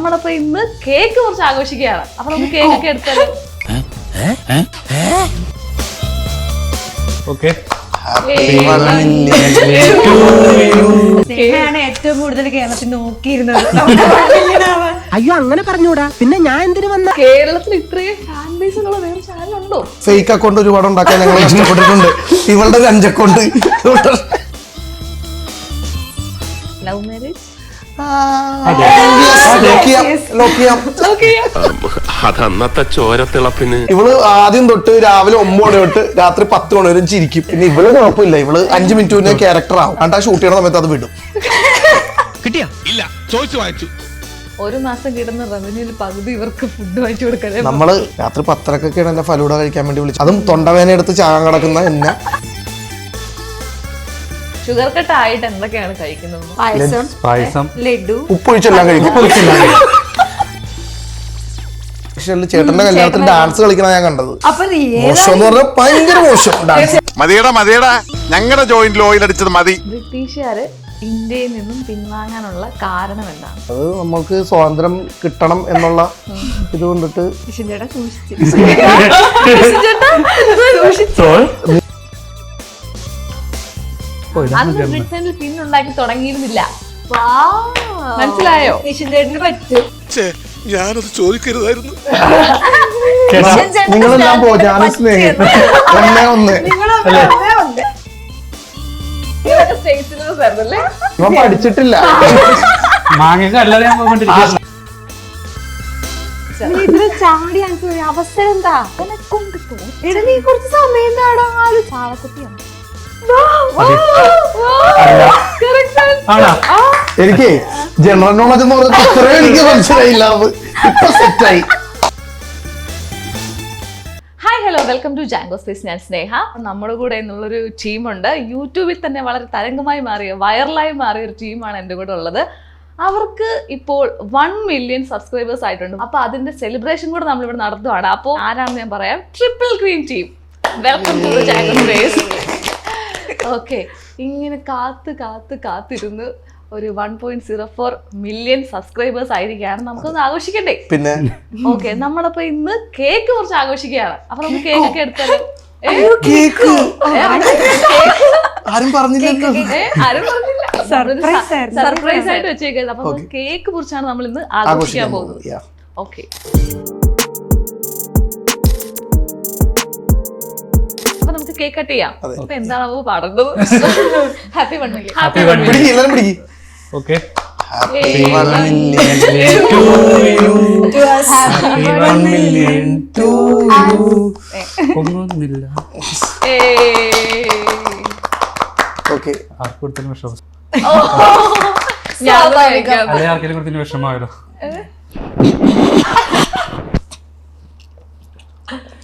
നമ്മളപ്പോ ഇന്ന് കേക്ക് കുറച്ച് ആഘോഷിക്കുകയാണ്. അപ്പൊ നമുക്ക് കേക്ക് ഒക്കെ എടുത്താലോ? ഏറ്റവും കൂടുതൽ കേരളത്തിൽ നോക്കിയിരുന്നത്. അയ്യോ അങ്ങനെ പറഞ്ഞൂടാ, പിന്നെ ഞാൻ എന്തിനു വന്ന? കേരളത്തിൽ ഇത്രയും ഫാൻ ബേസ് ഉള്ള വേറെ ചാനൽ ഉണ്ടോ? ഫേക്ക് അക്കൗണ്ട് ഒരുപാട് ഉണ്ടാക്കാൻ ഞങ്ങൾ കഷ്ടപ്പെട്ടിട്ടുണ്ട്. ഇവളുടെ 5 അക്കൗണ്ട്. ലവ് മാരേജ് അതന്നത്തെ ചോരത്തിളപ്പിന് ഇവള് ആദ്യം തൊട്ട് രാവിലെ 9 മണി തൊട്ട് രാത്രി 10 മണി വരെ ചിരിക്കും. പിന്നെ ഇവള് കുഴപ്പമില്ല, ഇവള് 5 മിനിറ്റ് മുന്നേ ക്യാരക്ടർ ആവും. എന്നിട്ട് ആ ഷൂട്ട് ചെയ്യുന്ന സമയത്ത് അത് വിടും. കിട്ടിയാ ഇല്ല ചോദിച്ചു വായിച്ചു. ഒരു മാസം കിട്ടുന്ന റവന്യൂല് പകുതി ഇവർക്ക് ഫുഡ് വാങ്ങിച്ചു കൊടുക്കാതെ നമ്മള് രാത്രി 10:30-ക്കൊക്കെയാണ് എന്നെ ഫലൂഡ കഴിക്കാൻ വേണ്ടി വിളിച്ചത്. അതും തൊണ്ടവേന എടുത്ത് ചാകാൻ കിടക്കുന്ന എന്നെ. ഷുഗർ കട്ട് ആയിട്ട് എന്തൊക്കെയാണ് കഴിക്കുന്നത്? പായസം, ലഡു, ഉപ്പൊഴിച്ചെല്ലാം കഴിക്കും. ചേട്ടന്റെ കല്യാണത്തിൽ ഡാൻസ് കളിക്കണ ഞാൻ കണ്ടത്. മോശം എന്ന് പറഞ്ഞാൽ ഭയങ്കര മോശം ഡാൻസ്. മതിയടാ ഞങ്ങളുടെ ജോയിന്റിൽ ഓയിൽ അടിച്ചത് മതി. ബ്രിട്ടീഷുകാര് ഇന്ത്യയിൽ നിന്നും പിൻവാങ്ങാനുള്ള കാരണം എന്താണ്? അത് നമ്മൾക്ക് സ്വാതന്ത്ര്യം കിട്ടണം എന്നുള്ള ഇത് കൊണ്ടിട്ട് അന്ന് ബ്രിട്ടനിൽ പിന്നുണ്ടാക്കി തുടങ്ങിയിരുന്നില്ല. മനസ്സിലായോ? പറ്റും. ഞാനത് ചോദിക്കരുതായിരുന്നു. നിങ്ങളെല്ലാം പോ, ഞാൻ സ്നേഹം ഒന്ന് ഇവൻ പഠിച്ചിട്ടില്ല. ചാടി അവസരം എന്താ? നീ കുറച്ച് സമയം എന്താടാ? ചാളക്കുട്ടിയാണ്. എനിക്ക് ജനറൽ നോളജ് എന്ന് പറഞ്ഞാൽ ഇത്രയും എനിക്ക് മനസ്സിലായില്ല. ഇപ്പൊ സെറ്റായി. Hi hello, welcome to Jango space. ഞാൻ സ്നേഹ. നമ്മുടെ കൂടെ എന്നുള്ളൊരു ടീമുണ്ട്. യൂട്യൂബിൽ തന്നെ വളരെ തരംഗമായി മാറിയ, വൈറലായി മാറിയ ഒരു ടീമാണ് എൻ്റെ കൂടെ ഉള്ളത്. അവർക്ക് ഇപ്പോൾ 1 മില്യൺ സബ്സ്ക്രൈബേഴ്സ് ആയിട്ടുണ്ട്. അപ്പൊ അതിന്റെ സെലിബ്രേഷൻ കൂടെ നമ്മളിവിടെ നടത്തുവാണ്. അപ്പോൾ ആരാണെന്ന് ഞാൻ പറയാം. Triple green team, welcome to Jango space. Okay, ഇങ്ങനെ കാത്തിരുന്ന് ഒരു 1.04 മില്യൺ സബ്സ്ക്രൈബേഴ്സ് ആയിരിക്കുകയാണ്. നമുക്കൊന്ന് ആഘോഷിക്കണ്ടേ? പിന്നെ ഓക്കെ, നമ്മളപ്പോ ഇന്ന് കേക്ക് കുറച്ച് ആഘോഷിക്കുകയാണ്. അപ്പൊ നമുക്ക് കേക്ക് ഒക്കെ എടുത്താലോ? ആരും പറഞ്ഞില്ല. സർപ്രൈസ് ആയിട്ട് വെച്ചേക്കുന്നത്. അപ്പൊ കേക്ക് കുറിച്ചാണ് നമ്മൾ ഇന്ന് ആഘോഷിക്കാൻ പോകുന്നത്. ഓക്കെ, അപ്പൊ നമുക്ക് കേക്ക് കട്ട് ചെയ്യാം. അപ്പൊ എന്താണ് നമുക്ക് പാടേണ്ടത്? Happy 1 million. Okay, happy 1 million to you. Okay,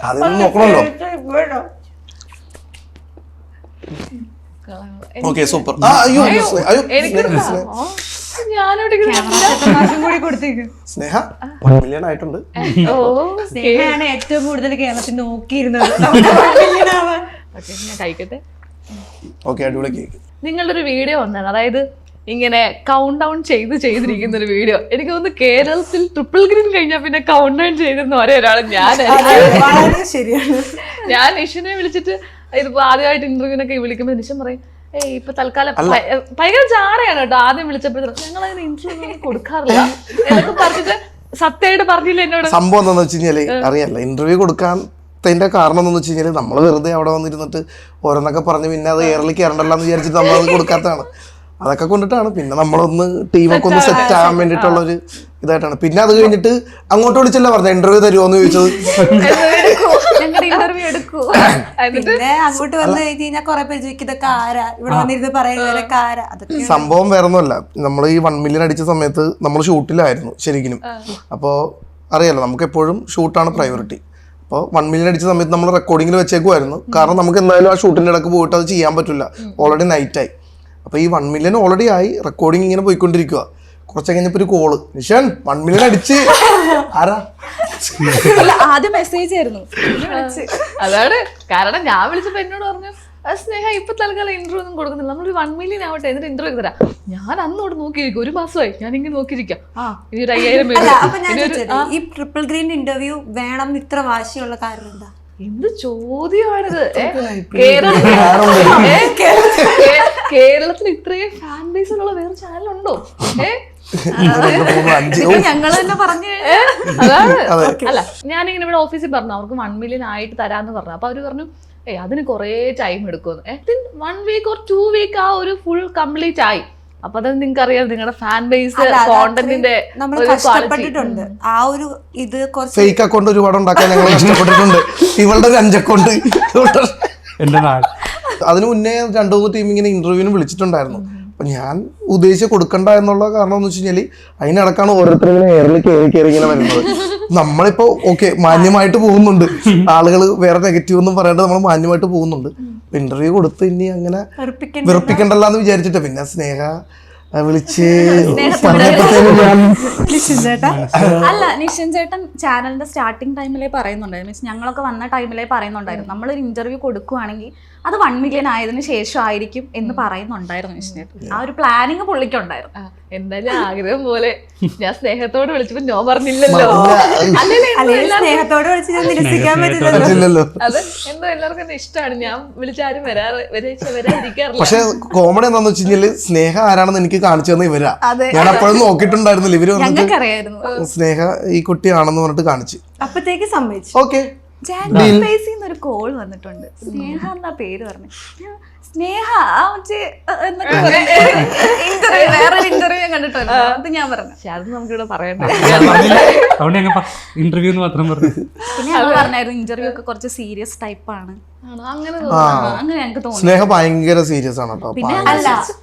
അതൊന്നും നോക്കണല്ലോ. Okay, super. സ്നേഹ 1 മില്യൺ ആയിട്ടുണ്ട്. സ്നേഹയാണ് ഏറ്റവും കൂടുതൽ കേരളത്തിൽ നോക്കിയിരുന്നത്. ഞാൻ കഴിക്കട്ടെ. ഓക്കെ, അടിപൊളി കേക്ക്. നിങ്ങളുടെ ഒരു വീഡിയോ വന്നാണ്, അതായത് ഇങ്ങനെ കൗണ്ട് ഡൗൺ ചെയ്തിരിക്കുന്ന ഒരു വീഡിയോ. എനിക്ക് തോന്നുന്നു കേരളത്തിൽ ട്രിപ്പിൾ ഗ്രീൻ കഴിഞ്ഞാൽ പിന്നെ കൗണ്ട് ഡൗൺ ചെയ്തിരുന്ന ഒരേ ഒരാൾ ശരിയാണ്. ഞാൻ നിഷിനെ വിളിച്ചിട്ട് ഇതിപ്പോ ആദ്യമായിട്ട് ഇന്റർവ്യൂവിനൊക്കെ വിളിക്കുമ്പോൾ നിഷൻ പറയും, ഇപ്പൊ തൽക്കാലം ഭയങ്കര ചാടയാണ് കേട്ടോ. ആദ്യം വിളിച്ചപ്പോഴത്തേക്കും ഞങ്ങൾ അതിന് ഇന്റർവ്യൂ കൊടുക്കാറില്ല എന്നൊക്കെ പറഞ്ഞിട്ട് സത്യമായിട്ട് പറഞ്ഞില്ല എന്നോട്. സംഭവം എന്താന്ന് വെച്ച് കഴിഞ്ഞാല് അറിയാലോ, ഇന്റർവ്യൂ കൊടുക്കാത്തതിന്റെ കാരണം എന്താന്ന് വെച്ച് കഴിഞ്ഞാല് നമ്മള് വെറുതെ അവിടെ വന്നിരുന്നിട്ട് ഓരോന്നൊക്കെ പറഞ്ഞ് പിന്നെ അത് എയറിൽ കയറണ്ടല്ലോ എന്ന് വിചാരിച്ചിട്ട് നമ്മളത് കൊടുക്കാത്തതാണ്. അതൊക്കെ കൊണ്ടിട്ടാണ്. പിന്നെ നമ്മളൊന്ന് ടീമൊക്കെ ഒന്ന് സെറ്റ് ആകാൻ വേണ്ടിയിട്ടുള്ള ഒരു ഇതായിട്ടാണ്. പിന്നെ അത് കഴിഞ്ഞിട്ട് അങ്ങോട്ട് വിളിച്ചല്ല പറഞ്ഞ ഇന്റർവ്യൂ തരുമോന്ന് ചോദിച്ചത്. പിന്നെ അങ്ങോട്ട് വന്നു കഴിഞ്ഞാൽ കുറെ പേര് ചോദിക്കും ഇതൊക്കെ ആരാ, ഇവിടെ വന്നിരുന്ന് പറയുന്നവരൊക്കെ ആരാ. സംഭവം വേറൊന്നുമല്ല, നമ്മൾ ഈ 1 മില്യൺ അടിച്ച സമയത്ത് നമ്മൾ ഷൂട്ടിലായിരുന്നു ശരിക്കും. അപ്പോൾ അറിയാലോ, നമുക്ക് എപ്പോഴും ഷൂട്ടാണ് പ്രയോറിറ്റി. അപ്പോൾ 1 മില്യൺ അടിച്ച സമയത്ത് നമ്മൾ റെക്കോർഡിങ്ങിൽ വെച്ചേക്കുമായിരുന്നു. കാരണം നമുക്ക് എന്തായാലും ആ ഷൂട്ടിൻ്റെ ഇടയ്ക്ക് പോയിട്ട് അത് ചെയ്യാൻ പറ്റില്ല, ഓൾറെഡി നൈറ്റായി. അപ്പോൾ ഈ 1 മില്യൺ ഓൾറെഡി ആയി, റെക്കോർഡിങ് ഇങ്ങനെ പോയിക്കൊണ്ടിരിക്കുക. കുറച്ച് കഴിഞ്ഞപ്പോൾ ഒരു കോള്, നിഷൻ 1 മില്യൺ അടിച്ച്. ആരാ? ആദ്യം മെസ്സേജ് ആയിരുന്നു. അതാണ് കാരണം. ഞാൻ വിളിച്ചപ്പോ എന്നോട് പറഞ്ഞു സ്നേഹ ഇപ്പൊ തൽക്കാലം ഇന്റർവ്യൂ ഒന്നും കൊടുക്കുന്നില്ല. നമ്മളൊരു 1 million ആവട്ടെ എന്നിട്ട് ഇന്റർവ്യൂ തരാം. ഞാൻ അന്നോട് നോക്കിയിരിക്കും, 1 മാസമായി ഞാൻ ഇങ്ങനെ നോക്കിയിരിക്കാം. ഇനി ഒരു 5000 അല്ല അപ്പൊ ഞാൻ ചോദിച്ചത്, ഈ ട്രിപ്പിൾ ഗ്രീൻ ഇന്റർവ്യൂ വേണം ഇത്ര വാശിയുള്ള കാരണം എന്താ? എന്ത് ചോദ്യമാണിത്? കേരളത്തിൽ ഇത്രയും ഫാൻ ബേസ് ഉള്ള വേറെ ചാനലുണ്ടോ? ഞങ്ങൾ തന്നെ പറഞ്ഞു. അതാണ്. അല്ല ഞാനിങ്ങനെ ഇവിടെ ഓഫീസിൽ പറഞ്ഞു അവർക്ക് 1 million ആയിട്ട് തരാന്ന് പറഞ്ഞു. അപ്പൊ അവര് പറഞ്ഞു അതിന് കുറെ ടൈം എടുക്കുമെന്ന്. 1 week or 2 week ആ ഒരു ഫുൾ കംപ്ലീറ്റ് ആയി. അപ്പൊ അത് നിങ്ങൾക്ക് അറിയാം നിങ്ങളുടെ ഫാൻ ബേസ് കോണ്ടന്റിന്റെ കഷ്ടപ്പെട്ടിട്ടുണ്ട്. ആ ഒരു ഇത് ഫേക്ക് അക്കൗണ്ട് ഒരുപാട് ഉണ്ടാക്കാൻ ഞങ്ങൾ കഷ്ടപ്പെട്ടിട്ടുണ്ട്. ഇവളുടെ 5 അക്കൗണ്ട്. അതിന് മുന്നേ 2-3 ടീം ഇങ്ങനെ ഇന്റർവ്യൂവിന് വിളിച്ചിട്ടുണ്ടായിരുന്നു. അപ്പൊ ഞാൻ ഉദ്ദേശിച്ച് കൊടുക്കണ്ട എന്നുള്ള കാരണം എന്ന് വെച്ച് കഴിഞ്ഞാൽ അതിനടക്കാണ് ഓരോരുത്തരും ഇങ്ങനെ എയറിൽ കയറി ഇങ്ങനെ വരുന്നത്. നമ്മളിപ്പോ ഓക്കെ മാന്യമായിട്ട് പോകുന്നുണ്ട്, ആളുകൾ വേറെ നെഗറ്റീവ് ഒന്നും പറയാണ്ട് നമ്മൾ മാന്യമായിട്ട് പോകുന്നുണ്ട്. ഇന്റർവ്യൂ കൊടുത്ത് ഇനി അങ്ങനെ വെറുപ്പിക്കണ്ടല്ലോ വിചാരിച്ചിട്ട് പിന്നെ സ്നേഹ വിളിച്ച് അല്ല നിഷിൻ ചേട്ടൻ ചാനലിന്റെ സ്റ്റാർട്ടിങ് ടൈമിലേ പറയുന്നുണ്ടായിരുന്നു, മീൻസ് ഞങ്ങളൊക്കെ വന്ന ടൈമിലേ പറയുന്നുണ്ടായിരുന്നു നമ്മളൊരു ഇന്റർവ്യൂ കൊടുക്കുവാണെങ്കിൽ അത് 1 million ആയതിനു ശേഷം ആയിരിക്കും എന്ന് പറയുന്നുണ്ടായിരുന്നു നിഷിൻ ചേട്ടൻ. ആ ഒരു പ്ലാനിങ് പുള്ളിക്കുണ്ടായിരുന്നു. എന്തായാലും ആഗ്രഹം പോലെ ഞാൻ സ്നേഹത്തോട് വിളിച്ചപ്പോ നോ പറഞ്ഞില്ലല്ലോ. സ്നേഹത്തോട് വിളിച്ച് നിരസിക്കാൻ പറ്റില്ലല്ലോ. അത് എന്തോ എല്ലാവർക്കും ഇഷ്ടമാണ്. ഞാൻ വിളിച്ചാരും വരാതിരിക്കാറില്ല. പക്ഷെ കോമഡി എന്താന്ന് വെച്ച് കഴിഞ്ഞാല് സ്നേഹ ആരാണെന്ന് എനിക്ക് കാണിച്ചു തന്ന ഇവരാ. ഞാൻ അപ്പോഴും നോക്കിയിട്ടുണ്ടായിരുന്നില്ല. ഇവര് വന്നിട്ട് സ്നേഹ ഈ കുട്ടിയാണെന്ന് പറഞ്ഞിട്ട് കാണിച്ചു. അപ്പത്തേക്ക് സമ്മതിച്ചു. ഓക്കെ ഒരു കോൾ വന്നിട്ടുണ്ട്, സ്നേഹ എന്നാ പേര് പറഞ്ഞു. സ്നേഹ വേറൊരു ഇന്റർവ്യൂ ഞാൻ കണ്ടിട്ടുണ്ട്. അത് ഞാൻ പറഞ്ഞു അത് നമുക്കിവിടെ പറയണ്ട. ഇന്റർവ്യൂ മാത്രം പറഞ്ഞു. പിന്നെ ഞങ്ങൾ പറഞ്ഞായിരുന്നു ഇന്റർവ്യൂ ഒക്കെ കുറച്ച് സീരിയസ് ടൈപ്പ് ആണ്. അങ്ങനെ ഞങ്ങൾക്ക് തോന്നി. സ്നേഹ ഭയങ്കര സീരിയസ് ആണ് കേട്ടോ.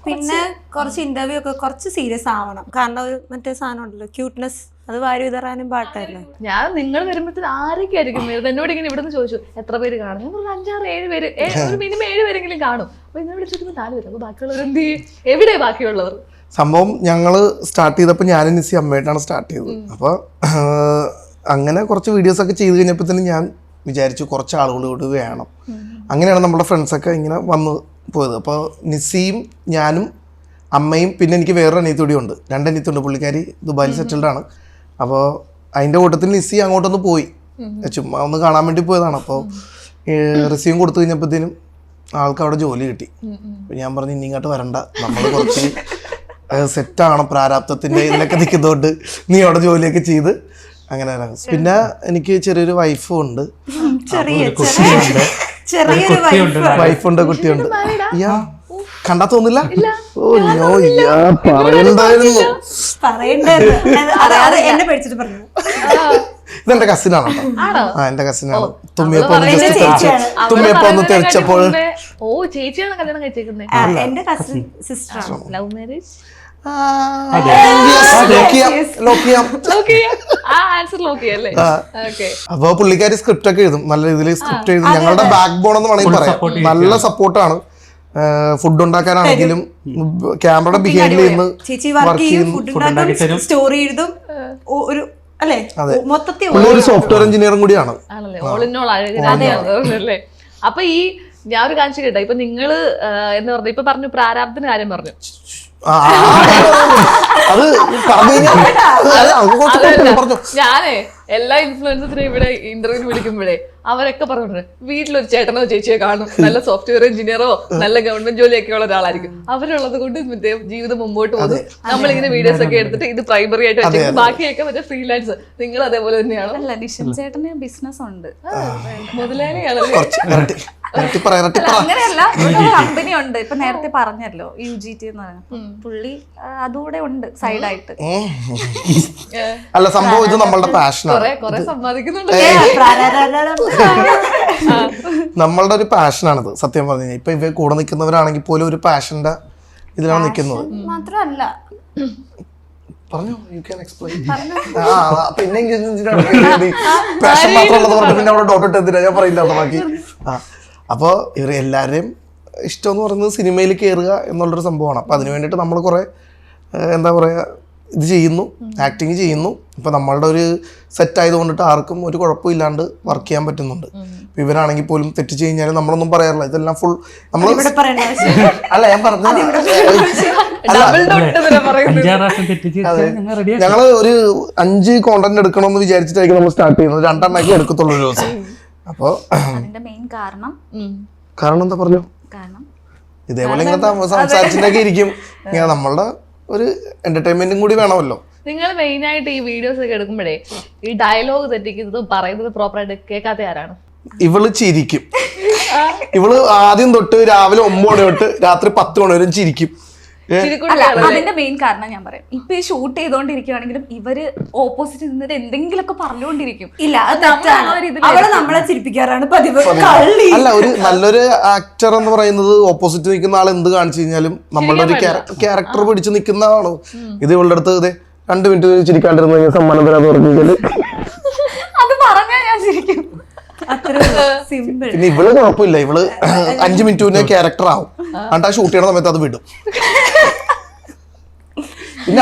പിന്നെ കുറച്ച് ഇന്റർവ്യൂ ഒക്കെ കുറച്ച് സീരിയസ് ആവണം. കാരണം ഒരു മറ്റേ സാധനം ഉണ്ടല്ലോ, ക്യൂട്ട്നെസ്, അത് വാരി വിതറാനും പാട്ടല്ലേ. ഞാൻ നിങ്ങൾ വരുമ്പോഴത്തേന് ആരൊക്കെയായിരിക്കും വരുന്നത്? എന്നോട് ഇങ്ങനെ ഇവിടെ നിന്ന് ചോദിച്ചു എത്ര പേര് കാണും. ഞാൻ പറഞ്ഞു 5-6-7 പേര്, ഒരു മിനിമം 7 പേരെങ്കിലും കാണും. അപ്പൊ ഇന്നെ വിളിച്ചിട്ട് 4 പേര്. അപ്പൊ ബാക്കിയുള്ളവർ എന്ത് ചെയ്യും? എവിടെ ബാക്കിയുള്ളവർ? സംഭവം ഞങ്ങള് സ്റ്റാർട്ട് ചെയ്തപ്പോൾ ഞാനും നിസി അമ്മയായിട്ടാണ് സ്റ്റാർട്ട് ചെയ്തത്. അപ്പൊ അങ്ങനെ കുറച്ച് വീഡിയോസ് ഒക്കെ ചെയ്ത് കഴിഞ്ഞപ്പോൾ തന്നെ ഞാൻ വിചാരിച്ചു കുറച്ച് ആളുകൾ കൂടി വേണം. അങ്ങനെയാണ് നമ്മുടെ ഫ്രണ്ട്സൊക്കെ ഇങ്ങനെ വന്ന് പോയത്. അപ്പോൾ നിസിയും ഞാനും അമ്മയും പിന്നെ എനിക്ക് വേറൊരു അനിയത്തി കൂടി ഉണ്ട്. 2 അനിയത്തിയുണ്ട്. പുള്ളിക്കാരി ദുബായിൽ സെറ്റിൽഡ് ആണ്. അപ്പോൾ അതിൻ്റെ കൂട്ടത്തിൽ നിസി അങ്ങോട്ടൊന്ന് പോയി, ചുമ്മാ ഒന്ന് കാണാൻ വേണ്ടി പോയതാണ്. അപ്പോൾ റിസീവും കൊടുത്തു കഴിഞ്ഞപ്പോഴത്തേനും ആൾക്ക് അവിടെ ജോലി കിട്ടി. അപ്പോൾ ഞാൻ പറഞ്ഞു ഇനി ഇങ്ങോട്ട് വരണ്ട, നമ്മൾ കുറച്ച് സെറ്റാണ് പ്രാരാബ്ദത്തിൻ്റെ ഇതിലൊക്കെ നിൽക്കുന്നതുകൊണ്ട് നീ അവിടെ ജോലിയൊക്കെ ചെയ്ത് അങ്ങനെ ഇറങ്ങും. പിന്നെ എനിക്ക് ചെറിയൊരു വൈഫും ഉണ്ട്. വൈഫുണ്ട്, കുട്ടിയുണ്ട്. കണ്ടാ തോന്നില്ല? ഓ പറയണ്ടായിരുന്നു. ഇതെന്റെ കസിനാണ് കേട്ടോ. എന്റെ കസിനാണ്. തുമ്മിയപ്പോ ഒന്ന് തെറിച്ചപ്പോൾ ചേച്ചിയാണ് കല്യാണം കഴിച്ചേക്കുന്നത്. എന്റെ കസിൻ സിസ്റ്റർ. Love marriage? അപ്പൊ പുള്ളിക്കാരി സ്ക്രിപ്റ്റ് ഒക്കെ എഴുതും, നല്ല രീതിയിൽ സ്ക്രിപ്റ്റ് എഴുതും. ഞങ്ങളുടെ ബാക്ക് ബോൺ എന്ന് വേണമെങ്കിൽ പറയാം. നല്ല സപ്പോർട്ടാണ്. ഫുഡ് ഉണ്ടാക്കാനാണെങ്കിലും ക്യാമറ ബിഹൈൻഡിൽ നിന്ന് സ്റ്റോറി എഴുതും. ഒരു അല്ലേ മൊത്തത്തിൽ ഒരു സോഫ്റ്റ്വെയർ എഞ്ചിനീയറും കൂടിയാണ്. അപ്പൊ ഈ ഞാൻ ഒരു കാണിച്ചു കേട്ടോ. ഇപ്പൊ നിങ്ങള് എന്താ പറഞ്ഞ ഇപ്പൊ പറഞ്ഞു പ്രാരാബ്ദത്തിന്റെ കാര്യം പറഞ്ഞു. ഞാനേ എല്ലാ ഇൻഫ്ലുവൻസസിനെയും ഇവിടെ ഇന്റർവ്യൂവിന് വിളിക്കുമ്പോഴേ അവരൊക്കെ പറഞ്ഞിട്ടുണ്ട് വീട്ടിലൊരു ചേട്ടനോ ചേച്ചിയോ കാണും, നല്ല സോഫ്റ്റ്വെയർ എഞ്ചിനീയറോ നല്ല ഗവൺമെന്റ് ജോലിയൊക്കെ ഉള്ള ഒരാളായിരിക്കും. അവരുള്ളത് കൊണ്ട് മറ്റേ ജീവിതം മുമ്പോട്ട് പോകുന്നു. നമ്മളിങ്ങനെ വീഡിയോസ് ഒക്കെ എടുത്തിട്ട് ഇത് പ്രൈമറി ആയിട്ട് വെച്ചേക്കും, ബാക്കിയൊക്കെ മറ്റേ ഫ്രീലാൻസ്. നിങ്ങൾ അതേപോലെ തന്നെയാണോ? അല്ല, നിഷിൻ ചേട്ടന് ബിസിനസ് ഉണ്ട്, മുതലാളിയാണല്ലേ? അങ്ങനെയല്ല, കമ്പനി ഉണ്ട്. ഇപ്പൊ നേരത്തെ പറഞ്ഞല്ലോ UGT എന്ന് പറയുന്നത്, പുള്ളി അതുകൂടെ ഉണ്ട് സൈഡായിട്ട്. അല്ല, സംഭവം ഇത് നമ്മളുടെ പാഷനാണ്. നമ്മളുടെ ഒരു പാഷനാണിത് സത്യം പറഞ്ഞു കഴിഞ്ഞാൽ. ഇപ്പൊ ഇവ കൂടെ നിൽക്കുന്നവരാണെങ്കിൽ പോലും ഒരു പാഷന്റെ ഇതിലാണ് നിൽക്കുന്നത്. മാത്രമല്ല പറഞ്ഞു യു ക്യാൻ എക്സ്പ്ലെയിൻ. പിന്നെ പാഷൻ മാത്രമുള്ളത് പറഞ്ഞു പിന്നെ അവിടെ ഡോട്ട് ഇട്ടെന്തിനാ ഞാൻ പറയില്ല ബാക്കി. അപ്പോൾ ഇവർ എല്ലാവരെയും ഇഷ്ടം എന്ന് പറയുന്നത് സിനിമയിൽ കയറുക എന്നുള്ളൊരു സംഭവമാണ്. അപ്പം അതിന് വേണ്ടിയിട്ട് നമ്മൾ കുറേ എന്താ പറയുക ഇത് ചെയ്യുന്നു, ആക്ടിങ് ചെയ്യുന്നു. ഇപ്പൊ നമ്മളുടെ ഒരു സെറ്റ് ആയതുകൊണ്ടിട്ട് ആർക്കും ഒരു കുഴപ്പമില്ലാണ്ട് വർക്ക് ചെയ്യാൻ പറ്റുന്നുണ്ട്. ഇപ്പൊ ഇവരാണെങ്കിൽ പോലും തെറ്റ് കഴിഞ്ഞാൽ നമ്മളൊന്നും പറയാറില്ല. ഇതെല്ലാം ഫുൾ നമ്മൾ അല്ല ഞാൻ പറഞ്ഞ ഞങ്ങള് ഒരു 5 കോണ്ടന്റ് എടുക്കണമെന്ന് വിചാരിച്ചിട്ടായിരിക്കും നമ്മൾ സ്റ്റാർട്ട് ചെയ്യുന്നത്. 2 എണ്ണമൊക്കെ എടുക്കത്തുള്ളൂ ഒരു ദിവസം. അപ്പൊ അതിന്റെ മെയിൻ കാരണം എന്താ പറഞ്ഞു, ഇതേപോലെ ഇങ്ങനെ സംസാരിച്ചിട്ടൊക്കെ ഇരിക്കും. ഇങ്ങനെ നമ്മളുടെ ഒരു എന്റർടൈൻമെന്റും കൂടി വേണമല്ലോ. നിങ്ങൾ മെയിൻ ആയിട്ട് ഈ വീഡിയോസ് ഒക്കെ എടുക്കുമ്പോഴേ ഈ ഡയലോഗ് തെറ്റിക്കുന്നത് പറയുന്നത് പ്രോപ്പറായിട്ട് കേൾക്കാത്ത ആരാണ്? ഇവള് ചിരിക്കും. ഇവള് ആദ്യം തൊട്ട് രാവിലെ 9 മണി തൊട്ട് രാത്രി 10 മണി വരെ ചിരിക്കും. അതിന്റെ മെയിൻ കാരണം ഞാൻ പറയാം. ഇപ്പൊ ഈ ഷൂട്ട് ചെയ്തോണ്ടിരിക്കുകയാണെങ്കിലും ഇവര് ഓപ്പോസിറ്റ് നിന്നിട്ട് എന്തെങ്കിലുമൊക്കെ പറഞ്ഞുകൊണ്ടിരിക്കും. ഇല്ല, അത് തെറ്റാണ്. അവള് നമ്മളെ ചിരിപ്പിക്കാറാണ് പതിവ്. അല്ല, ഒരു നല്ലൊരു ആക്ടർ എന്ന് പറയുന്നത് ഓപ്പോസിറ്റ് നിൽക്കുന്ന ആൾ എന്ത് കാണിച്ചു കഴിഞ്ഞാലും നമ്മളുടെ ഒരു ക്യാരക്ടർ പിടിച്ച് നിൽക്കുന്നതാണ്. ഇത് ഇവളുടെ അടുത്ത് ഇതേ 2 മിനിറ്റ് ചിരിക്കാണ്ടിരുന്നു കഴിഞ്ഞാൽ സമ്മാനം തരാന്ന് പറഞ്ഞാല് അത് പറഞ്ഞാൽ ഞാൻ ശരിക്കും സിമ്പിൾ. പിന്നെ ഇവള് കുഴപ്പമില്ല. ഇവള് 5 മിനിറ്റ് മുന്നേ ക്യാരക്ടർ ആവും. എന്നിട്ട് ആ ഷൂട്ട് ചെയ്യണ സമയത്ത് അത് വിടും. പിന്നെ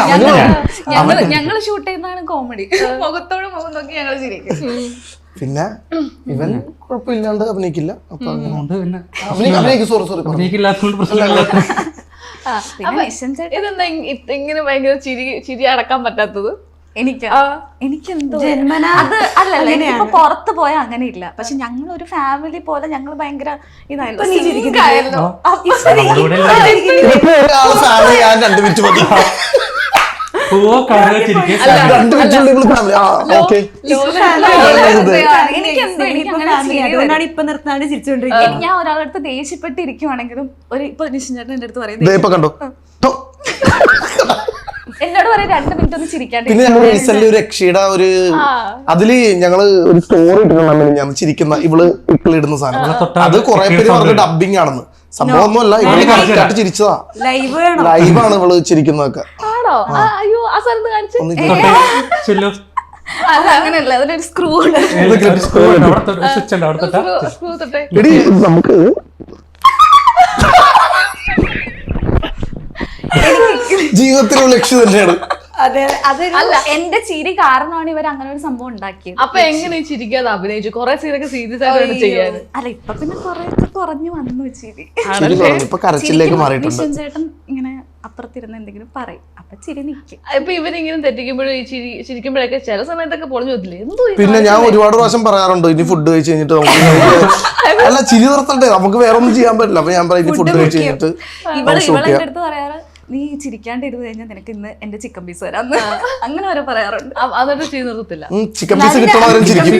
ഞങ്ങള് ഷൂട്ട് ചെയ്യുന്നതാണ് കോമഡി. മുഖത്തോട് മുഖം നോക്കി ഞങ്ങൾ ശരിക്കും. പിന്നെ ഇവൻ കുഴപ്പമില്ലാണ്ട് അഭിനയിക്കില്ല. അപ്പൊ ഇതെന്താ ഇങ്ങനെ ഭയങ്കര ചിരി അടക്കാൻ പറ്റാത്തത്? എനിക്കെന്തോ അത് അല്ലല്ല, എനിക്കിപ്പോ പുറത്ത് പോയാൽ അങ്ങനെ ഇല്ല. പക്ഷെ ഞങ്ങൾ ഒരു ഫാമിലി പോലെ ഞങ്ങൾ ഭയങ്കര ഇതായല്ലോ. അതുകൊണ്ടാണ് ഇപ്പൊ നിർത്താണ്ട് ചിരിച്ചോണ്ടിരിക്കുന്നത്. ഞാൻ ഒരാളുടെ അടുത്ത് ദേഷ്യപ്പെട്ടിരിക്കുവാണെങ്കിലും ഇപ്പൊ നിശ്ചിതേട്ടൻ എന്റെ അടുത്ത് പറയുന്നത് എന്നോട് പറയാം 2 മിനിറ്റ് ഒന്ന് ചിരിക്കാണ്ട്. പിന്നെ ഞങ്ങൾ റീസെന്റ് ഒരു രക്ഷയുടെ ഒരു അതില് ഞങ്ങള് ഒരു സ്റ്റോറി ഇട്ടിട്ടുണ്ടായിരുന്നു. ഞാൻ ചിരിക്കുന്ന ഇവള് ഇടുന്ന സാധനം. അത് കുറെ പേര് പറഞ്ഞ ഡബിങ് ആണെന്ന്. സംഭവം ഒന്നുമല്ല, ഇവള് കറക്റ്റായിട്ട് ചിരിച്ചതാ. ലൈവാണ് ഇവള് ചിരിക്കുന്നതൊക്കെ. ആണോ? അയ്യോ, ആ സ്ഥലത്ത് കാണിച്ചു. അങ്ങനെയല്ല, അതിലൊരു സ്ക്രൂ നമുക്ക് ജീവിതത്തിലുള്ള ലക്ഷ്യം തന്നെയാണ്. അല്ല, എന്റെ ചിരി കാരണമാണ് ഇവർ അങ്ങനെ ഒരു സംഭവം ഉണ്ടാക്കിയത്. അപ്പൊ എങ്ങനെ ചിരിക്കാതെ അഭിനയിച്ചു? കുറെ സീനൊക്കെ സീരിയസ് ആയിട്ട് ചെയ്യാൻ. അല്ല, ഇപ്പൊ പിന്നെ കുറെയൊക്കെ കുറഞ്ഞു വന്നു ചിരി. ഇപ്പൊ കരച്ചിലേക്ക് മാറിയിട്ടുണ്ട്. ചേട്ടൻ ഇങ്ങനെ അപ്പുറത്തിരുന്ന് എന്തെങ്കിലും പറയും, അപ്പൊ ചിരി നിൽക്കും. ഇപ്പൊ ഇവരിങ്ങനെ തെറ്റിക്കുമ്പോഴും ചിരിക്കുമ്പോഴൊക്കെ ചില സമയത്തൊക്കെ പൊളിഞ്ഞു പോത്തില്ലേ? എന്തോ പിന്നെ ഞാൻ ഒരുപാട് പ്രാവശ്യം പറയാറുണ്ട്, ഇനി ഫുഡ് കഴിച്ച് കഴിഞ്ഞിട്ട് നമുക്ക് അല്ല ചിരി നിർത്തണ്ടേ, നമുക്ക് വേറെ ഒന്നും ചെയ്യാൻ പറ്റില്ല. അപ്പൊ ഞാൻ പറയും, ഇനി ഫുഡ് കഴിച്ച് കഴിഞ്ഞിട്ട് ഇവളെന്റെ അടുത്ത് പറയാറ്, നീ ചിരിക്കാണ്ടിരുന്ന് കഴിഞ്ഞാൽ നിനക്ക് ഇന്ന് എന്റെ ചിക്കൻ പീസ് വരാന്ന് അങ്ങനെ വരെ പറയാറുണ്ട്. അതൊക്കെ ചെയ്ത് നിർത്തില്ല. ചിക്കൻ പീസ് കിട്ടണവരും ചിരിക്കും.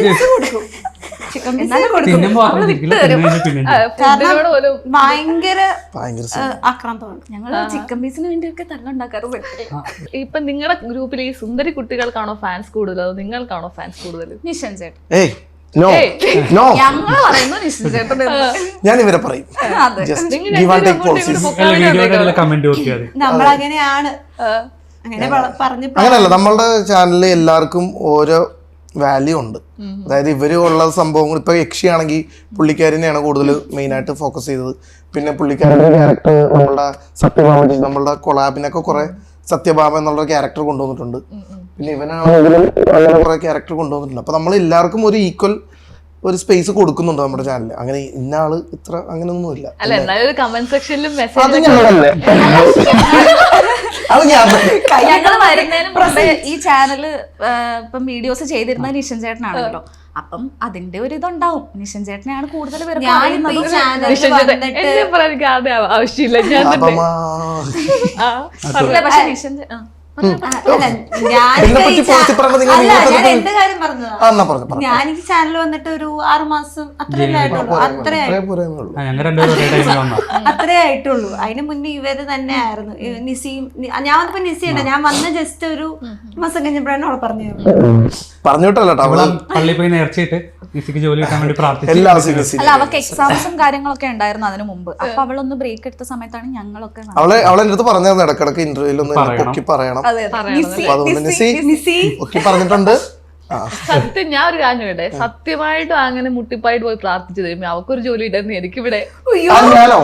ഭയങ്കര ആക്രാന്തമാണ്. ഞങ്ങള് ചിക്കൻ പീസിന് വേണ്ടിയൊക്കെ തല്ലുണ്ടാക്കാറുണ്ട്. ഇപ്പൊ നിങ്ങളുടെ ഗ്രൂപ്പിൽ ഈ സുന്ദരി കുട്ടികൾക്കാണോ ഫാൻസ് കൂടുതൽ, അതോ നിങ്ങൾക്കാണോ ഫാൻസ് കൂടുതൽ? നിഷൻ ചേട്ടൻ. ഞങ്ങൾ പറയുന്നു നിഷൻ ചേട്ടൻ. ഞാൻ ഇവരെ പറയും. നമ്മളങ്ങനെയാണ്. അങ്ങനെയല്ല, നമ്മളുടെ ചാനലിൽ എല്ലാവർക്കും ഓരോ വാല്യൂ ഉണ്ട്. അതായത് ഇവര് ഉള്ള സംഭവങ്ങൾ ഇപ്പൊ യക്ഷിയാണെങ്കിൽ പുള്ളിക്കാരിനെയാണ് കൂടുതൽ മെയിൻ ആയിട്ട് ഫോക്കസ് ചെയ്തത്. പിന്നെ പുള്ളിക്കാരുടെ ക്യാരക്ടർ നമ്മളുടെ സത്യഭാമ, നമ്മളുടെ കൊളാബിനൊക്കെ കുറെ സത്യഭാമ എന്നുള്ള ക്യാരക്ടർ കൊണ്ടുവന്നിട്ടുണ്ട്. പിന്നെ ഇവനാണെങ്കിലും അങ്ങനെ കുറെ ക്യാരക്ടർ കൊണ്ടുവന്നിട്ടുണ്ട്. അപ്പൊ നമ്മൾ എല്ലാവർക്കും ഒരു ഈക്വൽ ഒരു സ്പേസ് കൊടുക്കുന്നുണ്ട് നമ്മുടെ ചാനലിൽ. അങ്ങനെ ഇന്ന ആള് ഇത്ര അങ്ങനെയൊന്നുമില്ല. അല്ല, എന്നാലും ഒരു കമന്റ് സെക്ഷനിലും മെസ്സേജ് ഞങ്ങൾ വരുന്നതിന് മുമ്പേ ഈ ചാനല് ഇപ്പം വീഡിയോസ് ചെയ്തിരുന്ന നിഷൻ ചേട്ടനാണല്ലോ. അപ്പം അതിന്റെ ഒരു ഇതുണ്ടാവും. നിഷൻ ചേട്ടനെയാണ് കൂടുതൽ പേര് ആവശ്യമില്ല. ഞാൻ പക്ഷെ നിഷൻ ഞാൻ ഈ ചാനൽ വന്നിട്ട് ഒരു 6 മാസം അത്രേ ആയിട്ടുള്ളൂ. അതിന് മുന്നേ ഇവര് തന്നെ ആയിരുന്നു. നിസിയും ഞാൻ വന്നപ്പോ നിസിയുണ്ട്. ഞാൻ വന്ന ജസ്റ്റ് ഒരു മാസം കഴിഞ്ഞപ്പോഴാണ് അവളെ പറഞ്ഞിട്ടല്ലോ പള്ളി പോയി നേർച്ചയിട്ട് ജോലി കിട്ടാൻ വേണ്ടി പ്രാർത്ഥിച്ചു. അല്ല, അവൾക്ക് എക്സാംസും കാര്യങ്ങളൊക്കെ ഉണ്ടായിരുന്നു അതിന് മുമ്പ്. അപ്പൊ അവളൊന്ന് ബ്രേക്ക് എടുത്ത സമയത്താണ് ഞങ്ങളൊക്കെ അവളെ എന്റെ അടുത്ത് പറഞ്ഞായിരുന്നു ഇടക്കിടക്ക് ഇന്റർവ്യൂലൊന്ന് പൊക്കി പറയണം. അതുകൊണ്ട് നിസി ഒക്കെ പറഞ്ഞിട്ടുണ്ട്. സത്യം ഞാൻ ഒരു കാര്യം കേട്ടെ, സത്യമായിട്ടും അങ്ങനെ മുട്ടിപ്പായിട്ട് പോയി പ്രാർത്ഥിച്ചു തരും അവക്കൊരു ജോലി ഇടുന്ന എനിക്കിവിടെ. ഞാനോ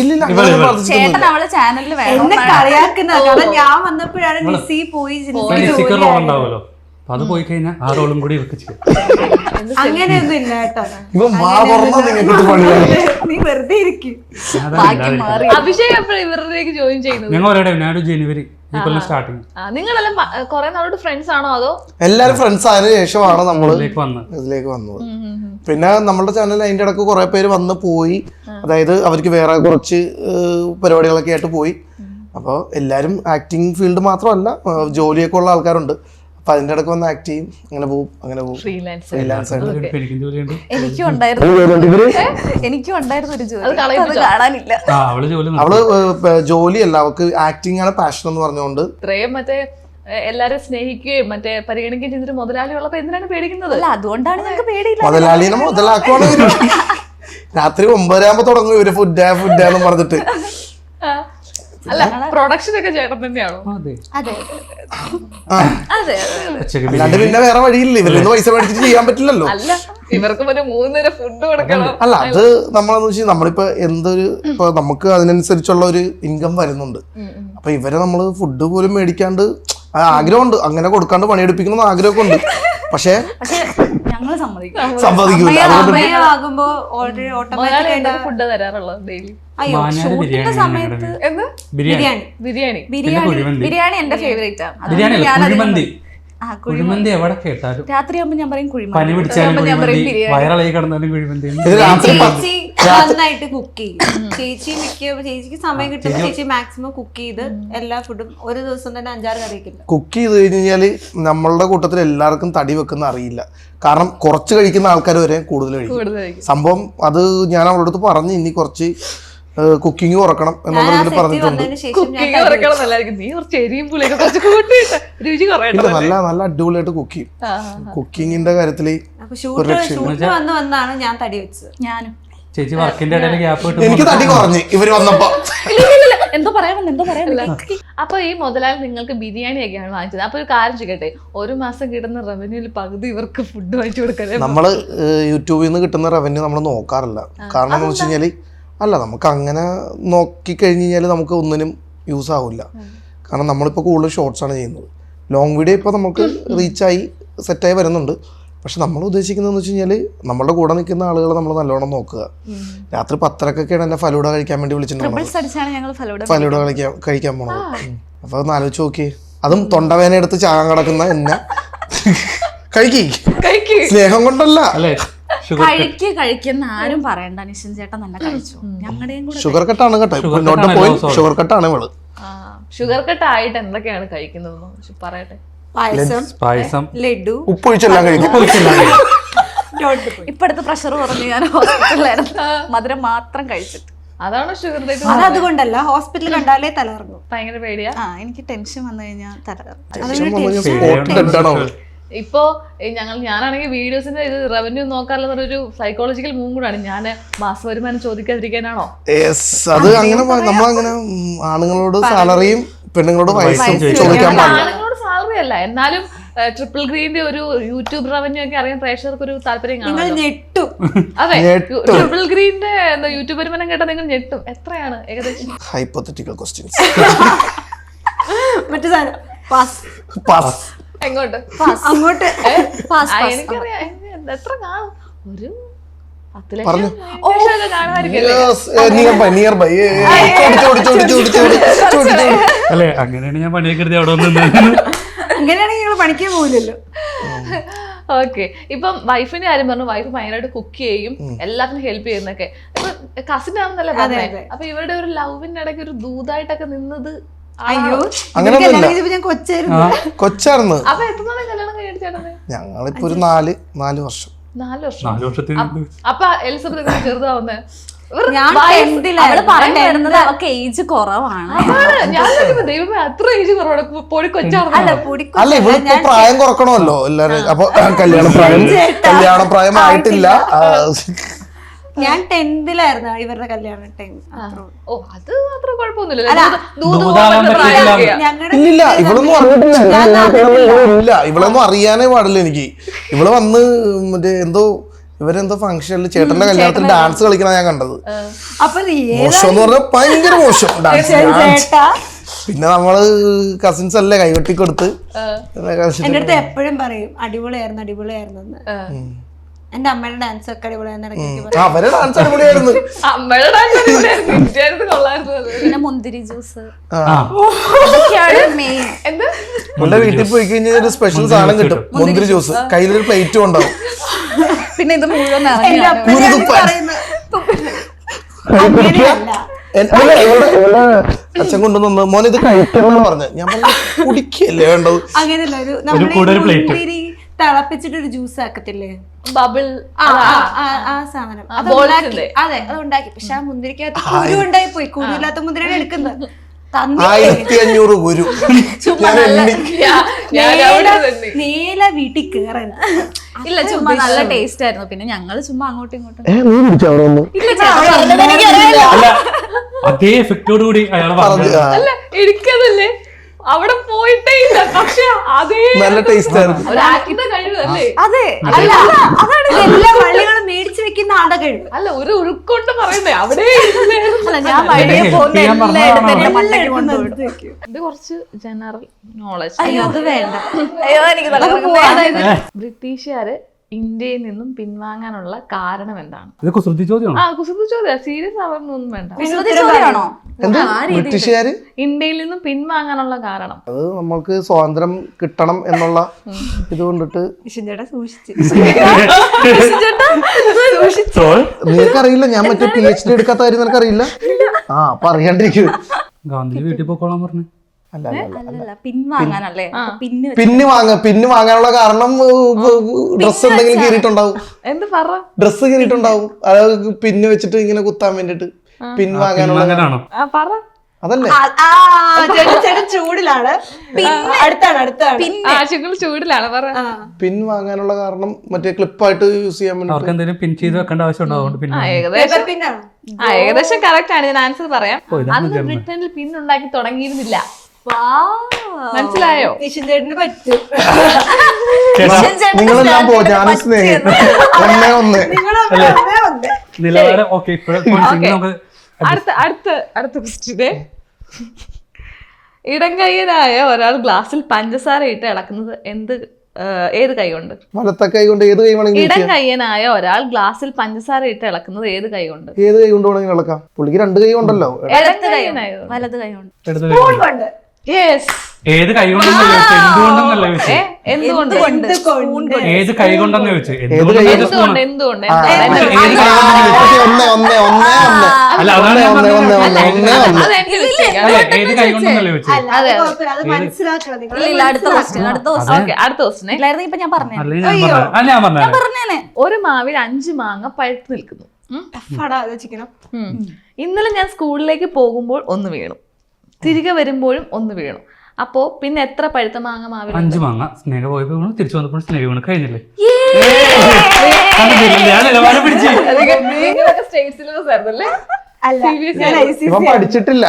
ഇല്ലില്ല അങ്ങനെ ചേട്ടൻ പ്രാർത്ഥിച്ചിട്ടൊന്നുമില്ല. അവളെ ചാനലിൽ എന്നെ കളിയാക്കുന്ന കാരണം ഞാൻ വന്നപ്പോഴാണ് നിസി പോയി സ്റ്റിക്കർ റോൾ ഉണ്ടാവുമല്ലോ, അപ്പൊ അത് പോയി കഴിഞ്ഞാൽ ആ റോളും കൂടി ഇവർക്ക് ചെയ്യും. അങ്ങനെയൊന്നും ഇല്ല കേട്ടോ. ഇപ്പൊ വാ തുറന്നാ നിങ്ങൾക്ക് പണിയായി. നീ വെറുതെ ഇരിക്കും. അഭിഷേക് എപ്പോഴും ഇവരിലേക്ക് ജോയിൻ ചെയ്യുന്നത്? ഞങ്ങൾ ഒരേ ഞാനൊരു ജനുവരി ഈ കൊല്ലം സ്റ്റാർട്ടിങ് നിങ്ങളെല്ലാം കൊറേ നാളോട് ഫ്രണ്ട്സ് ആണോ അതോ? എല്ലാരും ഫ്രണ്ട്സ് ആയതിനു ശേഷമാണ് നമ്മള് വന്നത്. ഇതിലേക്ക് വന്നത്. പിന്നെ നമ്മുടെ ചാനലിൽ അതിന്റെ ഇടക്ക് കുറെ പേര് വന്ന് പോയി, അതായത് അവർക്ക് വേറെ കുറച്ച് പരിപാടികളൊക്കെ ആയിട്ട് പോയി. അപ്പോൾ എല്ലാരും ആക്ടിങ് ഫീൽഡ് മാത്രമല്ല, ജോലിയൊക്കെ ഉള്ള ആൾക്കാരുണ്ട്. അപ്പൊ അതിന്റെ ഇടക്ക് വന്ന് ആക്ട് ചെയ്യും, അങ്ങനെ പോവും. ഫ്രീലാൻസ് എനിക്കും ജോലിയുണ്ട്. എനിക്കും ഉണ്ടായിരുന്നു ഒരു ജോലി, അത് കാണാനില്ല. അവള് ജോലി അവള് ജോലിയല്ല, അവൾക്ക് ആക്ടിങ് ആണ് പാഷൻ എന്ന് പറഞ്ഞുകൊണ്ട്. ഇത്രയും മറ്റേ എല്ലാരും സ്നേഹിക്കുകയും മറ്റേ പരിഗണിക്കുകയും ചെയ്തിട്ട് മുതലാളി ഉള്ളപ്പോ എന്തിനാണ് പേടിക്കുന്നത്? അല്ല, അതുകൊണ്ടാണ് ഞങ്ങൾക്ക് പേടിയില്ല. മുതലാളിനെ മുതലാക്കുവാണ് ഇവര്. രാത്രി 9 തുടങ്ങും ഇവര് ഫുഡാന്ന് പറഞ്ഞിട്ട്. അല്ല, പ്രൊഡക്ഷൻ ഒക്കെ ചേട്ടൻ തന്നെയാണോ? അതെ. അതെ അതെ. അല്ലാണ്ട് പിന്നെ വേറെ വഴിയില്ല, ഇവരൊന്നും പൈസ മേടിച്ചിട്ട് ചെയ്യാൻ പറ്റില്ലല്ലോ. അല്ല, ഇവർക്ക് ഒരു 3 നേരം ഫുഡ് കൊടുക്കണം. അല്ല, അത് നമ്മളെന്ന് വെച്ചാൽ നമ്മളിപ്പോ ഇപ്പൊ നമുക്ക് അതിനനുസരിച്ചുള്ള ഒരു ഇൻകം വരുന്നുണ്ട്. അപ്പൊ ഇവരെ നമ്മള് ഫുഡ് പോലും മേടിക്കാണ്ട്, ആഗ്രഹമുണ്ട് അങ്ങനെ കൊടുക്കാണ്ട് പണിയെടുപ്പിക്കണം ആഗ്രഹമൊക്കെ ഉണ്ട്. പക്ഷേ ഞങ്ങൾ സമ്മതിക്കൂല. ആകുമ്പോ ഓൾറെഡി ഓട്ടോമാറ്റിക് ഫുഡ് തരാറുള്ളത് ഡെയിലി. അയ്യോ, ഷൂട്ടിന്റെ സമയത്ത് എന്ന് ബിരിയാണി ബിരിയാണി എന്റെ ഫേവറേറ്റ് ആണ്. ബിരിയാണി കുഴിമന്തി എവിടെ കേട്ടാലും രാത്രിയാകുമ്പോ ഞാൻ പറയും പനി കുഴിമന്തി. പിടിച്ചാലും കുഴിമന്തി, വയറിളകി കിടന്നാലും കുഴിമന്തി. ചേച്ചി നന്നായിട്ട് കുക്ക് ചെയ്യും. ചേച്ചിക്ക് സമയം കിട്ടുമ്പോൾ ചേച്ചി മാക്സിമം കുക്ക് ചെയ്ത് എല്ലാ ഫുഡും ഒരു ദിവസം തന്നെ 5-6 കറിയൊക്കെ കുക്ക് ചെയ്ത് കഴിഞ്ഞാല് നമ്മളുടെ കൂട്ടത്തിൽ എല്ലാവർക്കും തടി വെക്കുന്ന അറിയില്ല. കാരണം കുറച്ച് കഴിക്കുന്ന ആൾക്കാർ വരെ കൂടുതൽ കഴിക്കും. സംഭവം അത് ഞാൻ അവളുടെ അടുത്ത് പറഞ്ഞ് ഇനി കുറച്ച് കുക്കിംഗ് കുറക്കണം എന്നുള്ളതിൽ പറഞ്ഞിട്ടുണ്ട്. നീ കുറച്ച് എരിയും പുളിയൊക്കെ കുറച്ച് കൂട്ടിയിട്ട് രുചി കുറയട്ടെ. നല്ല അടിപൊളിയായിട്ട് കുക്ക് ചെയ്യും. കുക്കിങ്ങിന്റെ കാര്യത്തില് ഷൂട്ടിന് വന്നാണ് ഞാൻ തടി വെച്ചത്. ഞാനും ചേച്ചി വർക്കിന്റെ ഇടയിൽ ഗ്യാപ്പ് കിട്ടും. എനിക്ക് തടി കുറഞ്ഞ് ഇവര് വന്നപ്പോ. എന്തോ പറയാൻ. അപ്പൊ ഈ മുതലാളി നിങ്ങൾക്ക് ബിരിയാണി ഒക്കെയാണ് വാങ്ങിച്ചത്. അപ്പൊ ഒരു കാര്യം ചെയ്യട്ടെ, 1 മാസം കിട്ടുന്ന റവന്യൂല് പകുതി ഇവർക്ക് ഫുഡ് വാങ്ങിച്ചു കൊടുക്കല്ലേ? നമ്മള് യൂട്യൂബിൽ നിന്ന് കിട്ടുന്ന റവന്യൂ നമ്മൾ നോക്കാറില്ല. കാരണം എന്ന് വെച്ച് കഴിഞ്ഞാല് നമുക്ക് അങ്ങനെ നോക്കിക്കഴിഞ്ഞ് കഴിഞ്ഞാൽ നമുക്ക് ഒന്നിനും യൂസ് ആവില്ല. കാരണം നമ്മളിപ്പോൾ കൂടുതൽ ഷോർട്സ് ആണ് ചെയ്യുന്നത്. ലോങ് വീഡിയോ ഇപ്പോൾ നമുക്ക് റീച്ചായി സെറ്റായി വരുന്നുണ്ട്. പക്ഷെ നമ്മൾ ഉദ്ദേശിക്കുന്നതെന്ന് വെച്ച് കഴിഞ്ഞാൽ നമ്മളുടെ കൂടെ നിൽക്കുന്ന ആളുകളെ നമ്മൾ നല്ലോണം നോക്കുക. രാത്രി 10:00-ഒക്കെയാണ് എന്നെ ഫലൂഡ കഴിക്കാൻ വേണ്ടി വിളിച്ചിട്ടുണ്ടായിരുന്നത്. ഫലൂഡ കഴിക്കാൻ പോണത്. അപ്പൊ ഒന്ന് ആലോചിച്ച് നോക്കി, അതും തൊണ്ടവേന എടുത്ത് ചാകാൻ കിടക്കുന്ന എന്നെ കഴിക്കി സ്നേഹം കൊണ്ടല്ല. കഴിക്കുന്ന ആരും പറയണ്ട, നിഷൻ ചേട്ടൻ തന്നെ കഴിച്ചു. ഞങ്ങളുടെയും കൂടെ ഷുഗർ കട്ടാണ് കേട്ടോ, ഷുഗർ കട്ടാണ് ഇവള്. ഷുഗർ കട്ട് ആയിട്ട് എന്തൊക്കെയാണ് കഴിക്കുന്നത് പറയട്ടെ? പായസം, ലഡു, ഉപ്പൊഴിച്ചെല്ലാം കഴിക്കും. ഇപ്പടുത്ത് പ്രഷർ കുറഞ്ഞു, ഞാൻ ഹോസ്പിറ്റലിലായിരുന്നു. മധുരം മാത്രം കഴിച്ചിട്ട്. അതാണ് ഷുഗർ. അതുകൊണ്ടല്ല, ഹോസ്പിറ്റലിൽ കണ്ടാലേ തലകറങ്ങും. ഭയങ്കര പേടിയാ. എനിക്ക് ടെൻഷൻ വന്നു കഴിഞ്ഞാൽ ഇപ്പോ ഞാനാണെങ്കിൽ വീഡിയോസിന്റെ ഇത് റവന്യൂ നോക്കാറുള്ളൊരു സൈക്കോളജിക്കൽ മൂവ് കൂടാണ്. ഞാൻ മാസ വരുമാനം ചോദിക്കാതിരിക്കാനാണോ? അത് അങ്ങനെ നമ്മളങ്ങനെ ആണുങ്ങളോട് സാലറിയും പെണ്ണുങ്ങളോട് വയസ്സും ചോദിക്കാൻ പാടില്ല. ആണുങ്ങളോട് സാലറി അല്ല, എന്നാലും ട്രിപ്പിൾ ഗ്രീന്റെ ഒരു യൂട്യൂബ് റവന്യൂ ഒക്കെ അറിയാൻ പ്രേക്ഷകർക്ക് ഒരു താല്പര്യം കാണും. അതെ, ട്രിപ്പിൾ ഗ്രീന്റെ യൂട്യൂബ് വരുമാനം കേട്ടാൽ നിങ്ങൾ ഞെട്ടും. എത്രയാണ് ഏകദേശം? Hypothetical questions. മറ്റേ സാധനം പാസ്. എങ്ങോട്ട്? അങ്ങോട്ട്. എനിക്കറിയാം എത്ര കാണും, ഒരു 10 പറഞ്ഞു. ലക്ഷം കാണുമായിരിക്കും. അല്ലെ, അങ്ങനെയാണ് ഞാൻ പണിയൊക്കെ എടുത്ത് അവിടെ വന്നു. അങ്ങനെയാണെങ്കിൽ നിങ്ങൾ പണിക്കാൻ പോകില്ലല്ലോ. ഓക്കെ, ഇപ്പം വൈഫിന്റെ കാര്യം പറഞ്ഞു. വൈഫ് ഭയങ്കരമായിട്ട് കുക്ക് ചെയ്യും, എല്ലാത്തിനും ഹെൽപ്പ് ചെയ്യുന്നൊക്കെ. ഇപ്പൊ കസിൻ ആണെന്നല്ലേ പറഞ്ഞത്. അപ്പൊ ഇവരുടെ ഒരു ലവിന്റെ ഇടയ്ക്ക് ഒരു ദൂതായിട്ടൊക്കെ നിന്നത്? അയ്യോ, കൊച്ചായിരുന്നു. അപ്പൊ എത്ര നാളെ കല്യാണം കഴിച്ചേട്ടത്? ഞങ്ങളിപ്പോ ഒരു 4 വർഷം. 4 വർഷം. അപ്പൊ എലിസബത്ത് ചെറുതാവുന്നേ? അവൾക്ക് ഏജ് കുറവാണ്. ദൈവമേ, അത്ര ഏജ് കുറവാണ്. പൊടി കൊച്ചാണ്. അല്ല, ഇവളിപ്പോ പ്രായം കുറക്കണമല്ലോ എല്ലാരും. അപ്പൊ കല്യാണ പ്രായം ആയിട്ടില്ല. ഞാൻ 10th ഇവരുടെ കല്യാണം ടൈം. ഓ അത് മാത്രം കുഴപ്പമൊന്നുമില്ല. അല്ല, ദൂതാവാൻ പറ്റില്ല. ഞങ്ങളുടെ ഇല്ല ഇവളൊന്നും അറിഞ്ഞിട്ടില്ല. ഇല്ല ഇവളൊന്നും അറിയാനേ പാടില്ല എനിക്ക്. ഇവള് വന്ന് മറ്റേ ഇവരെന്തോ ഫംഗ്ഷനിൽ ചേട്ടന്റെ കല്യാണത്തിൽ ഡാൻസ് കളിക്കണ ഞാൻ കണ്ടത്. അപ്പൊ മോശം എന്ന് പറഞ്ഞാൽ ഭയങ്കര മോശം ഡാൻസ്. ചേട്ടാ പിന്നെ നമ്മള് കസിൻസ് അല്ലേ കൈകൊട്ടി കൊടുത്ത് എന്റെ അടുത്ത് എപ്പോഴും പറയും അടിപൊളിയായിരുന്നു എന്ന്. എന്റെ അമ്മയുടെ ഡാൻസ് ഒക്കെ അടിപൊളിയായിരുന്നു ഇടയ്ക്ക് അവരെ ഡാൻസ് അടിപൊളിയായിരുന്നു. അമ്മയുടെ ഡാൻസ് അടിപൊളിയായിരുന്നു, കൊള്ളായിരുന്നു അത്. പിന്നെ മുന്തിരി ജ്യൂസ് ആ അതൊക്കെയാണ് മെയിൻ. എന്ത് നമ്മുടെ വീട്ടിൽ പോയി കഴിഞ്ഞാൽ ഒരു സ്പെഷ്യൽ സാധനം കിട്ടും, മുന്തിരി ജ്യൂസ്. കയ്യിലൊരു പ്ലേറ്റും ഉണ്ടാവും. പിന്നെ ഇത് മുഴുവൻ എന്റെ നിറഞ്ഞു. അപ്പനെ പറയുന്നത് അങ്ങനെയല്ല. അച്ഛൻ കൊണ്ടുവന്ന് മോനെ ഇത് കഴിക്കണം പറഞ്ഞു. ഞാൻ പറഞ്ഞു കുടിക്കല്ലേ വേണ്ടത്. അങ്ങനെയല്ല, ഒരു കൂടുതൽ നമ്മള് plate. മുന്തിരി തിളപ്പിച്ചിട്ട് ഒരു ജ്യൂസ് ആക്കത്തില്ലേ, ബബിൾ ആ സാധനം അത് balls ഉണ്ടാക്കി. ഇല്ലേ? അതെ അത് ഉണ്ടാക്കി. പക്ഷെ ആ മുന്തിരിക്കകത്ത് കുരു ഉണ്ടായി പോയി. കുരുവില്ലാത്ത മുന്തിരിയാണ് എടുക്കുന്നത്. 1500 ഗുരു ഞാൻ എണ്ണി. നേല വീട്ടിൽ കേറരുത്. ഇല്ല ചുമ്മാ നല്ല ടേസ്റ്റ് ആയിരുന്നു. പിന്നെ ഞങ്ങള് ചുമ്മാ അങ്ങോട്ടും ഇങ്ങോട്ടും അല്ല അതേ എഫക്റ്റോട് കൂടി അയാൾ പറഞ്ഞു. പറഞ്ഞു. അല്ല എനിക്കതല്ലേ അവിടെ പോയിട്ടേ ഇല്ല, പക്ഷെ അതേ നല്ല ടേസ്റ്റ് ആയിരുന്നു. ഒരു ആക്കിന്റെ കഴിവല്ലേ. അതെ അല്ല അതാണ് എല്ലാ വള്ളികളും മേടിച്ചു വെക്കുന്ന ആളുടെ കഴിവ്. അല്ല ഒരു ഉരുക്കൊണ്ട് പറയുന്നേ അവിടെ ഇരുന്നായിരുന്നു. അല്ല ഞാൻ വഴിയെ പോകുന്ന ചെയ്യാൻ എല്ലായിടത്തും പറഞ്ഞതാണോ? എന്നെ മണ്ടയ്ക്ക് കൊണ്ടുപോയി. ഇത് കുറച്ച് ജനറൽ നോളജ്. അയ്യോ അത് വേണ്ട. അയ്യോ എനിക്ക് അതായത് ബ്രിട്ടീഷുകാര് ഇന്ത്യയിൽ നിന്നും പിൻവാങ്ങാനുള്ള കാരണം എന്താണ്? ഇത് കുസൃതി ചോദ്യമാണോ? കുസൃതി ചോദ്യം, സീരിയസ് ആവുന്നൊന്നും വേണ്ട. ചോദ്യമാണോ? എന്ത് ബ്രിട്ടീഷുകാര് ഇന്ത്യയിൽ നിന്നും പിൻവാങ്ങാനുള്ള കാരണം അത് നമ്മൾക്ക് സ്വാതന്ത്ര്യം കിട്ടണം എന്നുള്ള ഇത് കൊണ്ടിട്ട്. ചേട്ടാ സൂക്ഷിച്ച് നിനക്കറിയില്ല ഞാൻ മറ്റേ PhD എടുക്കാത്ത കാര്യം നിനക്കറിയില്ല? അപ്പൊ അറിയാണ്ടിരിക്കും. ഗാന്ധി വീട്ടിൽ പോക്കോളാൻ പറഞ്ഞു. അല്ല അല്ലല്ല പിൻവാങ്ങാനല്ലേ? പിന്നെ പിന്ന് വാങ്ങാനുള്ള കാരണം ഡ്രസ്സ് എന്തെങ്കിലും കീറിയിട്ടുണ്ടാവും. എന്ത് പറ? ഡ്രസ്സ് കീറിയിട്ടുണ്ടാവും. അത് പിന്ന് വെച്ചിട്ട് ഇങ്ങനെ കുത്താൻ വേണ്ടിട്ട് പിൻവാങ്ങാനുള്ള അങ്ങനാണോ? പറ. അതല്ലേ ചേട്ടൻ ചൂടിലാണ്. അടുത്താണ് ചുങ്ങൾ ചൂടിലാണ്. പറ. പിൻവാങ്ങാനുള്ള കാരണം മറ്റേ ക്ലിപ്പായിട്ട് യൂസ് ചെയ്യാൻ വേണ്ടി. അവർക്ക് എന്തെങ്കിലും പിൻ ചെയ്ത് വെക്കേണ്ട ആവശ്യം ഉണ്ടാവും. അതുകൊണ്ട് പിന്നെ ഏകദേശം കറക്റ്റ് ആണ്. ഞാൻ ആൻസർ പറയാം. ഇതാണ് അന്ന് ജർമ്മൻ. ബ്രിട്ടനിൽ പിന്നുണ്ടാക്കി തുടങ്ങിയിരുന്നില്ല. മനസ്സിലായോ? നിഷിൻ ചേട്ടന് പറ്റും. നിങ്ങളെല്ലാം പോ, ഞാൻ സ്നേഹം ഒന്ന് നിലവാരം ഓക്കെ. ഇപ്പോഴും നമുക്ക് അടുത്ത ക്വസ്റ്റ്യന്. ഇടംകൈയ്യനായ ഒരാൾ ഗ്ലാസ്സിൽ പഞ്ചസാര ഇട്ട് ഇളക്കുന്നത് ഏത് കൈ കൊണ്ട്? വലത്തെ കൈ കൊണ്ട്. ഏത് കൈ വേണമെങ്കിലും ഇടംകൈയ്യനായ ഒരാൾ ഗ്ലാസ്സിൽ പഞ്ചസാര ഇട്ട് ഇളക്കുന്നത് ഏത് കൈ കൊണ്ട്? ഏത് കൈ കൊണ്ട് വേണമെങ്കിലും ഇളക്കാം. പുള്ളിക്ക് 2 കൈ ഉണ്ടല്ലോ. ഇടംകൈയ്യനായോ? വലത് കൈ കൊണ്ട്. കൊണ്ട് യെസ്. ഏത് കൈ കൊണ്ടെന്നല്ല ചോദിച്ചത്, എന്തുകൊണ്ടെന്നല്ല ചോദിച്ചത്. എന്തുകൊണ്ട്? ഏത് കൈ കൊണ്ടെന്ന് ചോദിച്ചത്. എന്തുകൊണ്ട്? അല്ല അതാണ് ഞാൻ പറഞ്ഞത്. അതെനിക്ക് mistake ആണ്. അല്ല ഏത് കൈ കൊണ്ടെന്നല്ല ചോദിച്ചത്. അത് കുഴപ്പമില്ല, അത് മനസ്സിലാക്കണം നിങ്ങൾ. ഇല്ല അടുത്ത ക്വസ്റ്റ്യൻ. Okay, അടുത്ത ക്വസ്റ്റ്യൻ. ഇല്ലായിരുന്നു ഇപ്പൊ ഞാൻ പറഞ്ഞു. അല്ലെങ്കിൽ ഞാൻ പറഞ്ഞത് പറഞ്ഞേനെ. ഒരു മാവിൽ 5 മാങ്ങ പഴുത്ത് നിൽക്കുന്നു. ടഫാടാ ആലോചിക്കണം. ഇന്നലെ ഞാൻ സ്കൂളിലേക്ക് പോകുമ്പോൾ 1 വീണു, തിരികെ വരുമ്പോഴും 1 വീണു. അപ്പോ പിന്നെ എത്ര പഴുത്ത മാങ്ങ മാവിൽ? 5 മാങ്ങ. സ്നേഹ പോയപ്പോ വീണു, തിരിച്ചു വന്നപ്പോൾ സ്നേഹ വീണു. കഴിഞ്ഞില്ലേ? ഞാൻ നിലവാരം പിടിച്ചു. സ്റ്റേറ്റ് സിലബസ് ആയിരുന്നല്ലേ? അല്ല ഞാൻ ICSE ഇവൻ പഠിച്ചിട്ടില്ല.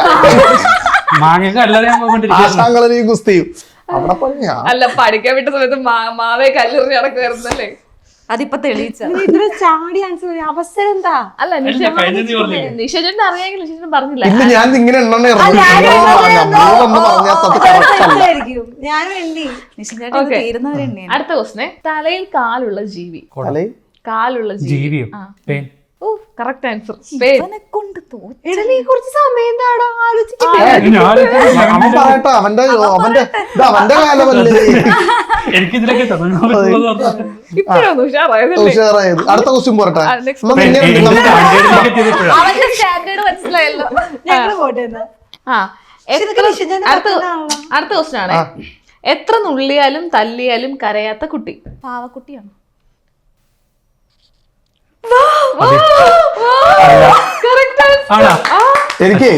മാങ്ങയൊക്കെ അല്ലാതെ ഞാൻ പോയിക്കൊണ്ടിരിക്കുന്നു. ആശാങ്കളനെയും കുസ്തിയും അവിടെ പണിയാ. അല്ല, പഠിക്കാൻ വിട്ട സമയത്ത് മാവേ കല്ലെറിഞ്ഞ് നടക്കുവായിരുന്നല്ലേ? അതിപ്പോ തെളിയിച്ച ഇത്ര ചാടി ആൻസർ അവസരം എന്താ? അല്ല നിഷേചേട്ടൻ അറിയാമെങ്കിൽ നിഷേചേട്ടൻ പറഞ്ഞില്ല. ഇല്ല ഞാൻ ഇങ്ങനെ എണ്ണ ഇറങ്ങി. ഞാനും എണ്ണി. Okay. തീരുന്നവരെണ്ണ. അടുത്ത ക്വസ്റ്റ്യൻ. തലയിൽ കാലുള്ള ജീവി. കാലുള്ള ജീവിയോ? പേൻ. ഓ കറക്റ്റ് ആൻസർ. കൊണ്ട് തോന്നി. എടാ നീ കുറച്ച് സമയം താടാ ആലോചിക്കാൻ. അവൻ പറയട്ടോ, അവന്റെ കാലമല്ലേ. എനിക്കിതിലൊക്കെ ഇപ്പോഴൊന്നും ഉഷാറായതല്ലേ? ഉഷാറായത്. അടുത്ത ക്വസ്റ്റ്യൻ പോരട്ടെ. അവന്റെ സ്റ്റാൻഡേർഡ് മനസ്സിലായല്ലോ. ഞങ്ങള് പോട്ടെ എന്നാ. അടുത്ത ക്വസ്റ്റ്യൻ ആണ്. എത്ര നുള്ളിയാലും തല്ലിയാലും കരയാത്ത കുട്ടി? പാവക്കുട്ടിയാണ്. എനിക്ക്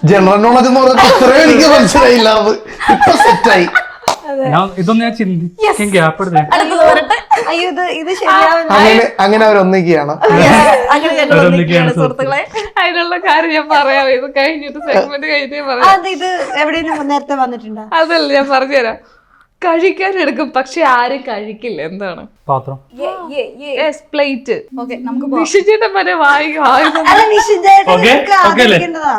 ജനറൽ നോളജ് എന്ന് പറഞ്ഞാൽ ഇത്രയും എനിക്ക് മനസ്സിലായില്ല. ഇപ്പൊ സെറ്റായി. ഇതൊന്നും ഞാൻ ചിന്തിക്കാൻ ഗ്യാപ്പ് എടുത്തേ. അയ്യോ ഇത് ശരിയാവില്ല. അങ്ങനെ അവരൊന്നിക്കുകയാണ്. അങ്ങനെ ഞങ്ങൾ ഒന്നിക്കുകയാണ് സുഹൃത്തുക്കളെ. അതിനുള്ള കാര്യം ഞാൻ പറയാം, ഇത് കഴിഞ്ഞിട്ട് സെഗ്മെന്റ് കഴിഞ്ഞേ പറയാം. അത് ഇത് എവിടെയും നേരത്തെ വന്നിട്ടുണ്ടോ? അതല്ല, ഞാൻ പറഞ്ഞുതരാം. കഴിക്കാൻ എടുക്കും പക്ഷെ ആരും കഴിക്കില്ല. എന്താണ്? പാത്രം. പ്ലേറ്റ്. ഓക്കെ നമുക്ക് നിഷിചേട്ടൻ വരെ വായി അല്ല നിഷിൻ ചേട്ടൻ Okay, ഇതൊക്കെ okay അല്ലേ? ആഗ്രഹിക്കുന്നതാ.